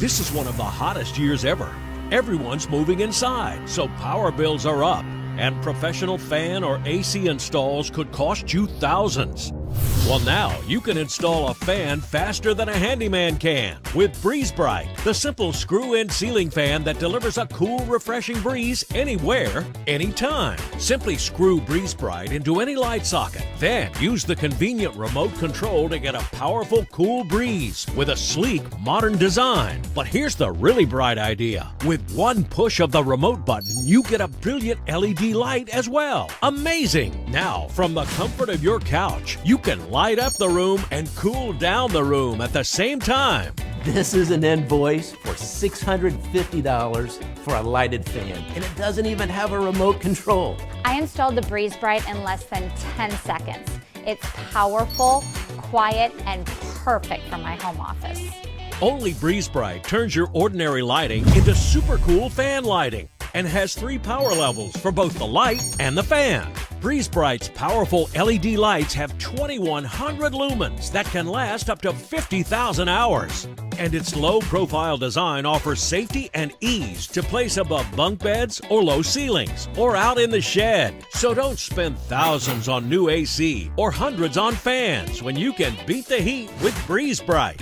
This is one of the hottest years ever. Everyone's moving inside, so power bills are up, and professional fan or AC installs could cost you thousands. Well, now you can install a fan faster than a handyman can with Brite, the simple screw-in ceiling fan that delivers a cool, refreshing breeze anywhere, anytime. Simply screw Brite into any light socket, then use the convenient remote control to get a powerful, cool breeze with a sleek, modern design. But here's the really bright idea. With one push of the remote button, you get a brilliant LED light as well. Amazing! Now, from the comfort of your couch, you can light up the room and cool down the room at the same time. This is an invoice for $650 for a lighted fan, and it doesn't even have a remote control. I installed the Brite in less than 10 seconds. It's powerful, quiet, and perfect for my home office. Only Brite turns your ordinary lighting into super cool fan lighting and has 3 power levels for both the light and the fan. Brite's powerful LED lights have 2,100 lumens that can last up to 50,000 hours. And its low-profile design offers safety and ease to place above bunk beds or low ceilings or out in the shed. So don't spend thousands on new AC or hundreds on fans when you can beat the heat with Brite.